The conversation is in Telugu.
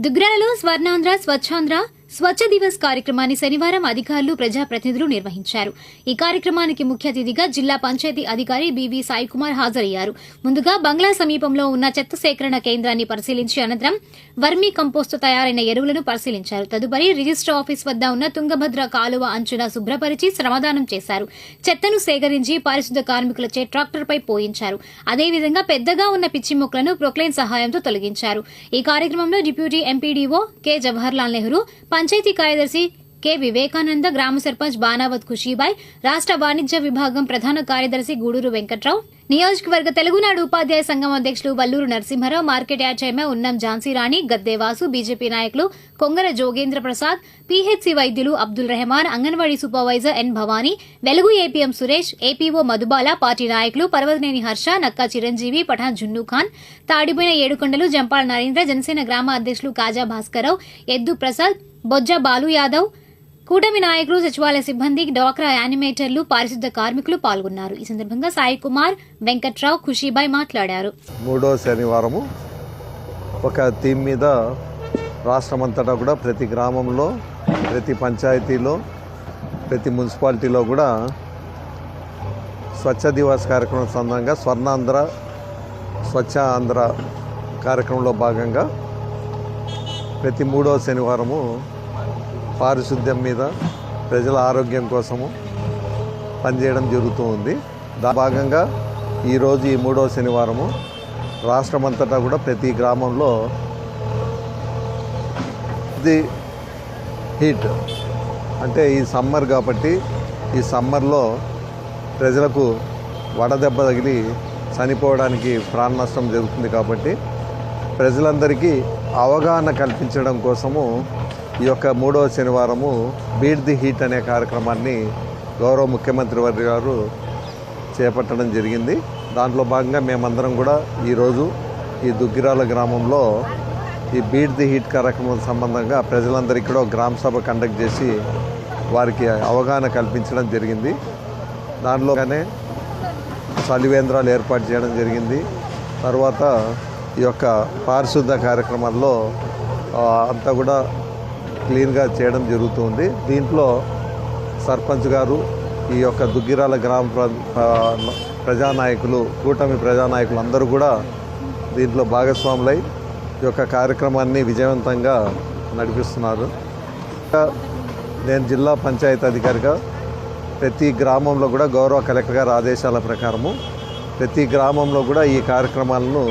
దుగ్రాలలో స్వర్ణాంధ్ర స్వచ్ఛాంధ్ర స్వచ్ఛ దివస్ కార్యక్రమాన్ని శనివారం అధికారులు ప్రజాప్రతినిధులు నిర్వహించారు. ఈ కార్యక్రమానికి ముఖ్య అతిథిగా జిల్లా పంచాయతీ అధికారి బివి సాయి కుమార్ హాజరయ్యారు. ముందుగా బంగ్లా సమీపంలో ఉన్న చెత్త సేకరణ కేంద్రాన్ని పరిశీలించి అనంతరం వర్మీ కంపోస్టు తయారైన ఎరువులను పరిశీలించారు. తదుపరి రిజిస్టర్ ఆఫీస్ వద్ద ఉన్న తుంగభద్ర కాలువ అంచున శుభ్రపరిచి శ్రమదానం చేశారు. చెత్తను సేకరించి పారిశుద్ధ్య కార్మికులచే ట్రాక్టర్పై పోయించారు. అదేవిధంగా పెద్దగా ఉన్న పిచ్చి మొక్కలను ప్రొక్లైన్ సహాయంతో తొలగించారు. ఈ కార్యక్రమంలో deputy MPDO K Jawaharlal Nehru, పంచాయతీ కార్యదర్శి కె వివేకానంద, గ్రామ సర్పంచ్ బానావత్ ఖుషీబాయ్, రాష్ట్ర వాణిజ్య విభాగం ప్రధాన కార్యదర్శి గూడూరు వెంకట్రావు, నియోజకవర్గ తెలుగునాడు ఉపాధ్యాయ సంఘం అధ్యక్షులు Valluru Narasimharao, market yard chairman Unnam Jhansirani, Gaddevasu, BJP నాయకులు కొంగర జోగేంద్ర ప్రసాద్, పీహెచ్సీ వైద్యులు అబ్దుల్ రెహమాన్, అంగన్వాడీ సూపర్వైజర్ ఎన్ భవానీ, వెలుగు APM Suresh, APO Madhubala, party నాయకులు పర్వతనేని హర్ష, నక్కా చిరంజీవి, పఠాన్ జున్ను ఖాన్, తాడిపోయిన ఏడుకొండలు, జంపాల నరేంద్ర, జనసేన గ్రామ అధ్యక్షులు కాజా భాస్కరరావు, ఎద్దు ప్రసాద్, బొజ్జ బాలు యాదవ్, కూటమి నాయకులు, సచివాలయ సిబ్బంది, డ్వాక్రా యానిమేటర్లు, పారిశుద్ధ్య కార్మికులు పాల్గొన్నారు. ఈ సందర్భంగా సాయి కుమార్, వెంకట్రావు, ఖుషీబాయ్ మాట్లాడారు. మూడో శనివారము ఒక థీమ్ మీద రాష్ట్రమంతటా కూడా ప్రతి గ్రామంలో, ప్రతి పంచాయతీలో, ప్రతి మున్సిపాలిటీలో కూడా స్వచ్ఛ దివస్ కార్యక్రమం సందర్భంగా స్వర్ణాంధ్ర స్వచ్ఛ ఆంధ్ర కార్యక్రమంలో భాగంగా ప్రతి మూడో శనివారము పారిశుద్ధ్యం మీద ప్రజల ఆరోగ్యం కోసము పనిచేయడం జరుగుతూ ఉంది. భాగంగా ఈరోజు ఈ మూడో శనివారము రాష్ట్రమంతటా కూడా ప్రతి గ్రామంలో ఇది హీట్ అంటే ఈ సమ్మర్ కాబట్టి ఈ సమ్మర్లో ప్రజలకు వడదెబ్బ తగిలి చనిపోవడానికి ప్రాణ నష్టం జరుగుతుంది కాబట్టి ప్రజలందరికీ అవగాహన కల్పించడం కోసము ఈ యొక్క మూడవ శనివారము బీట్ ది హీట్ అనే కార్యక్రమాన్ని గౌరవ ముఖ్యమంత్రి వర్గ గారు చేపట్టడం జరిగింది. దాంట్లో భాగంగా మేమందరం కూడా ఈరోజు ఈ దుగ్గిరాల గ్రామంలో ఈ బీట్ ది హీట్ కార్యక్రమం సంబంధంగా ప్రజలందరికీ కూడా గ్రామ సభ కండక్ట్ చేసి వారికి అవగాహన కల్పించడం జరిగింది. దాంట్లోనే చలివేంద్రాలు ఏర్పాటు చేయడం జరిగింది. తర్వాత ఈ యొక్క పారిశుద్ధ కార్యక్రమాల్లో అంతా కూడా క్లీన్గా చేయడం జరుగుతుంది. దీంట్లో సర్పంచ్ గారు, ఈ యొక్క దుగ్గిరాల గ్రామ ప్రజానాయకులు, కూటమి ప్రజానాయకులు అందరూ కూడా దీంట్లో భాగస్వాములై ఈ యొక్క కార్యక్రమాన్ని విజయవంతంగా నడిపిస్తున్నారు. నేను జిల్లా పంచాయతీ అధికారిగా ప్రతి గ్రామంలో కూడా గౌరవ కలెక్టర్ గారి ఆదేశాల ప్రకారము ప్రతి గ్రామంలో కూడా ఈ కార్యక్రమాలను